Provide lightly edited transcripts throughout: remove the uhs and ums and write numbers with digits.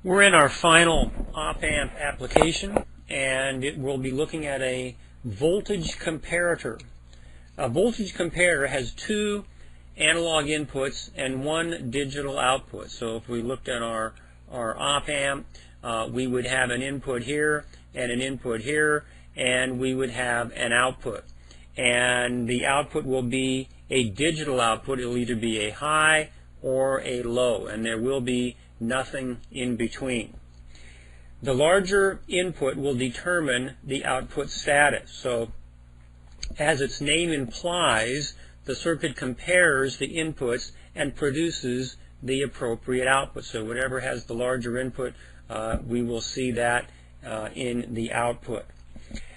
We're in our final op-amp application, and we'll be looking at a voltage comparator. A voltage comparator has two analog inputs and one digital output. So if we looked at our op-amp, we would have an input here and an input here, and we would have an output. And the output will be a digital output. It will either be a high or a low, and there will be nothing in between. The larger input will determine the output status. So as its name implies, the circuit compares the inputs and produces the appropriate output. So whatever has the larger input, we will see that in the output.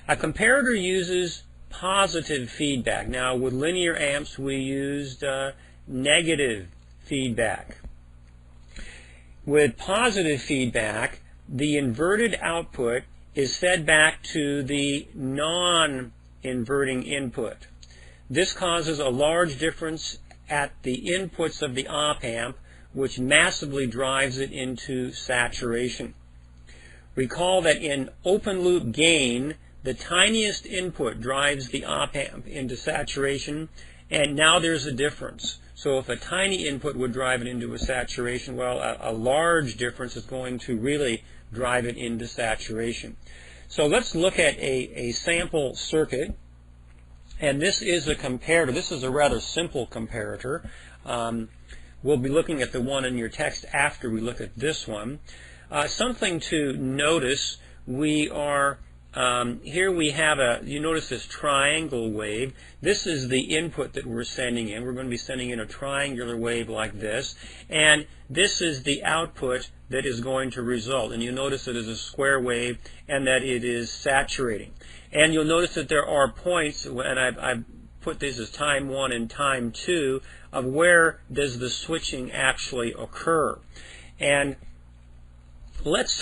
A comparator uses positive feedback. Now with linear amps we used negative feedback. With positive feedback, the inverted output is fed back to the non-inverting input. This causes a large difference at the inputs of the op-amp, which massively drives it into saturation. Recall that in open-loop gain, the tiniest input drives the op-amp into saturation, and now there's a difference. So if a tiny input would drive it into a saturation, well, a large difference is going to really drive it into saturation. So let's look at a sample circuit. And this is a comparator. This is a rather simple comparator. We'll be looking at the one in your text after we look at this one. Something to notice, we are here we have you notice this triangle wave. This is the input that we're sending in. We're going to be sending in a triangular wave like this. And this is the output that is going to result. And you'll notice it is a square wave and that it is saturating. And you'll notice that there are points, and I've put this as time 1 and time 2, of where does the switching actually occur. And let's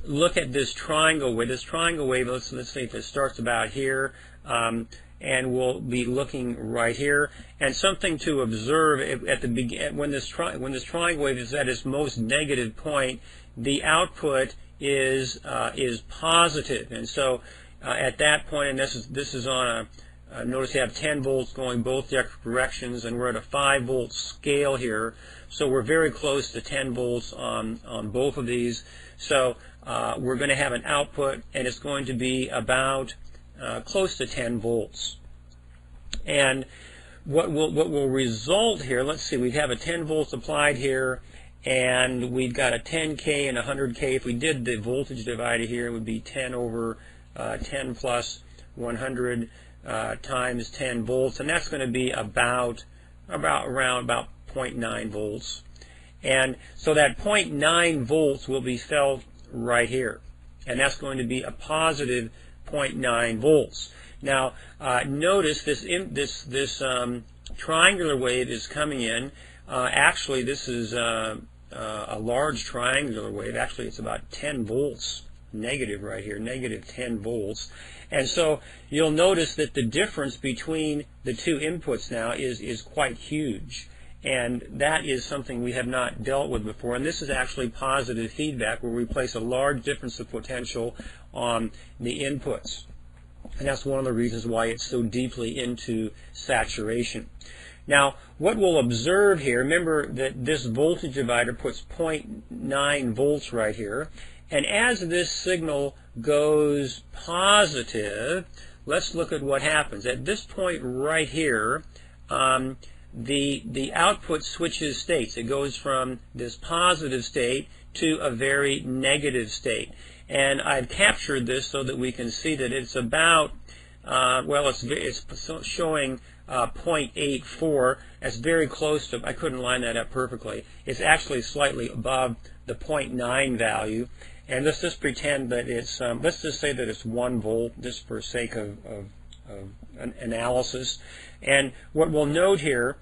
look at this triangle wave. This triangle wave, let's say if it starts about here, and we'll be looking right here. And something to observe at the when this triangle wave is at its most negative point, the output is positive. And so at that point, and this is on a notice you have 10 volts going both directions, and we're at a 5-volt scale here. So we're very close to 10 volts on both of these. So we're going to have an output, and it's going to be about close to 10 volts. And what will result here, let's see, we have a 10 volts applied here, and we've got a 10K and a 100K. If we did the voltage divider here, it would be 10 over 10 plus 100 times 10 volts, and that's going to be around about 0.9 volts. And so that 0.9 volts will be felt right here, and that's going to be a positive 0.9 volts. Now notice this triangular wave is coming in. Actually, this is a large triangular wave. Actually, it's about 10 volts negative right here, negative 10 volts. And so you'll notice that the difference between the two inputs now is quite huge. And that is something we have not dealt with before. And this is actually positive feedback, where we place a large difference of potential on the inputs. And that's one of the reasons why it's so deeply into saturation. Now, what we'll observe here, remember that this voltage divider puts 0.9 volts right here. And as this signal goes positive, let's look at what happens. At this point right here, the output switches states. It goes from this positive state to a very negative state. And I've captured this so that we can see that it's about, well, it's showing 0.84. That's very close to, I couldn't line that up perfectly. It's actually slightly above the 0.9 value. And let's just pretend that it's, let's just say that it's 1 volt, just for sake of analysis. And what we'll note here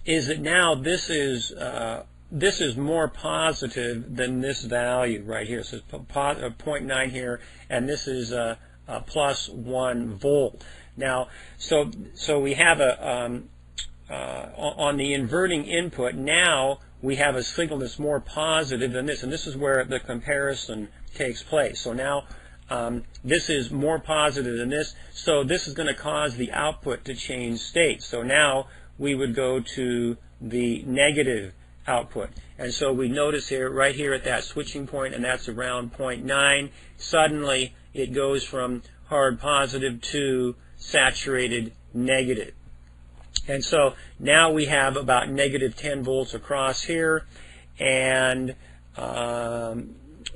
is that now this is more positive than this value right here. So it's 0.9 here, and this is plus 1 volt. Now, so we have on the inverting input, now we have a signal that's more positive than this, and this is where the comparison takes place. So now this is more positive than this, so this is going to cause the output to change state. So now we would go to the negative output. And so we notice here, right here at that switching point, and that's around 0.9, suddenly it goes from hard positive to saturated negative. And so now we have about negative 10 volts across here, and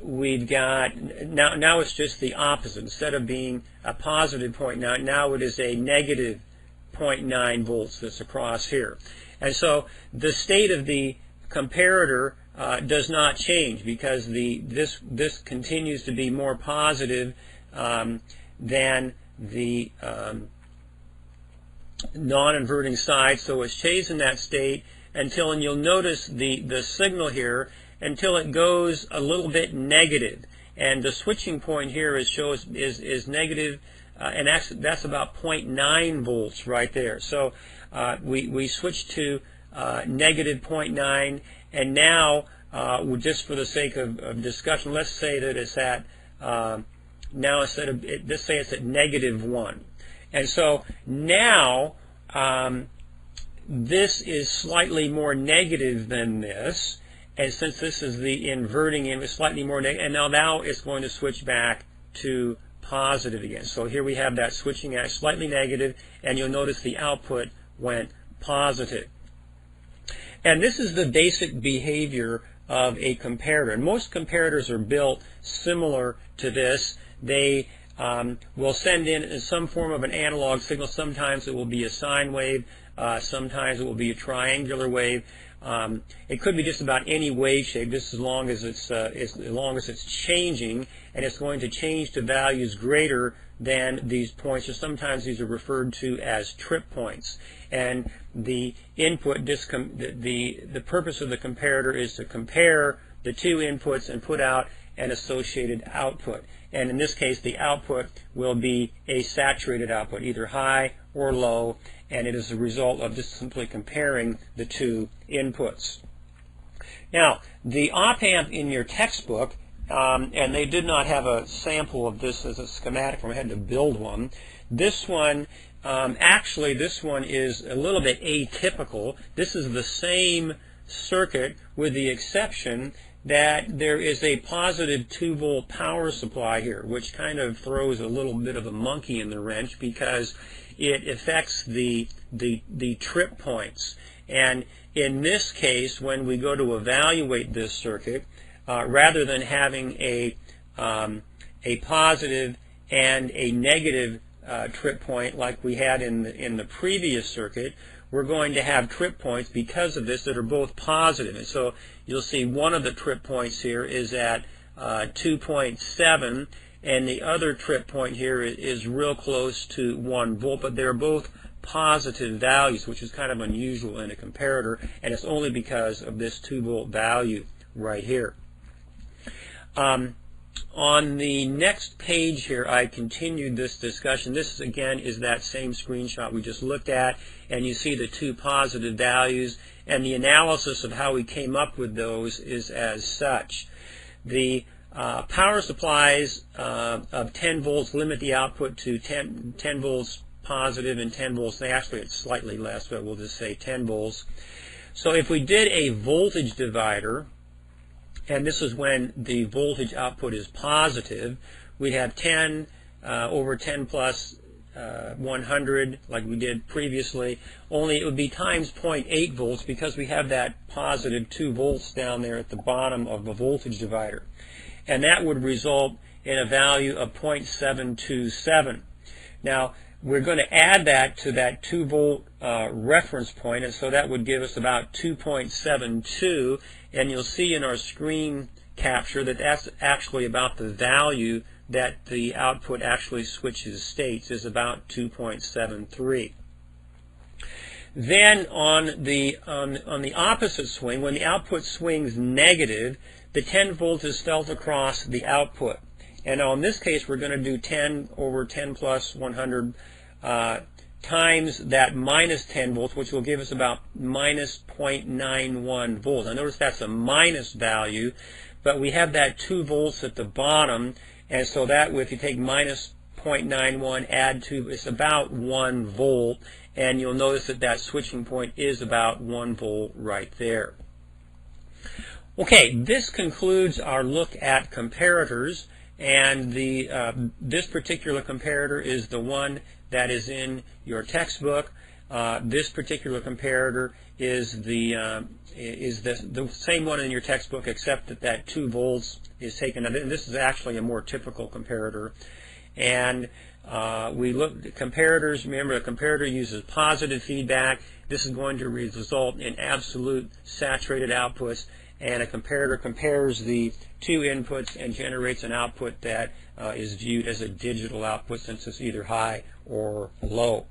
we've got, now it's just the opposite. Instead of being a positive 0.9, now it is a negative 0.9 volts that's across here. And so the state of the comparator does not change, because this continues to be more positive than the non-inverting side, so it stays in that state until, and you'll notice the signal here, until it goes a little bit negative, and the switching point here is negative, and that's about 0.9 volts right there. So we switch to negative 0.9, and now just for the sake of discussion, let's say that it's at now instead of let's say it's at negative 1. And so now this is slightly more negative than this, and since this is the inverting end, it's slightly more negative, and now it's going to switch back to positive again. So here we have that switching at slightly negative, and you'll notice the output went positive. And this is the basic behavior of a comparator. And most comparators are built similar to this. They will send in some form of an analog signal. Sometimes it will be a sine wave. Sometimes it will be a triangular wave. It could be just about any wave shape, just as long as it's changing, and it's going to change to values greater than these points. Or sometimes these are referred to as trip points. And the input, the purpose of the comparator is to compare the two inputs and put out an associated output. And in this case, the output will be a saturated output, either high or low, and it is a result of just simply comparing the two inputs. Now, the op-amp in your textbook, and they did not have a sample of this as a schematic, I had to build one. This one, actually, this one is a little bit atypical. This is the same circuit with the exception that there is a positive 2-volt power supply here, which kind of throws a little bit of a monkey in the wrench because it affects the trip points. And in this case, when we go to evaluate this circuit, rather than having a positive and a negative trip point like we had in the previous circuit, we're going to have trip points because of this that are both positive. And so you'll see one of the trip points here is at 2.7, and the other trip point here is real close to 1 volt, but they're both positive values, which is kind of unusual in a comparator, and it's only because of this 2-volt value right here. On the next page here, I continued this discussion. This, again, is that same screenshot we just looked at, and you see the two positive values, and the analysis of how we came up with those is as such. The power supplies of 10 volts limit the output to 10 volts positive and 10 volts. Actually, it's slightly less, but we'll just say 10 volts. So if we did a voltage divider, and this is when the voltage output is positive, we'd have 10 over 10 plus 100 like we did previously, only it would be times 0.8 volts because we have that positive 2 volts down there at the bottom of the voltage divider. And that would result in a value of 0.727. Now, we're going to add that to that 2-volt reference point, and so that would give us about 2.72, and you'll see in our screen capture that that's actually about the value that the output actually switches states, is about 2.73. Then on the opposite swing, when the output swings negative, the 10 volts is felt across the output. And in this case, we're going to do 10 over 10 plus 100 times that minus 10 volts, which will give us about minus 0.91 volts. Now notice that's a minus value, but we have that 2 volts at the bottom, and so that if you take minus 0.91, add 2, it's about 1 volt, and you'll notice that that switching point is about 1 volt right there. Okay, this concludes our look at comparators, and this particular comparator is the one that is in your textbook. This particular comparator is the same one in your textbook, except that 2 volts is taken. Now, this is actually a more typical comparator. And we look at comparators. Remember, a comparator uses positive feedback. This is going to result in absolute saturated outputs. And a comparator compares the two inputs and generates an output that is viewed as a digital output, since it's either high or low.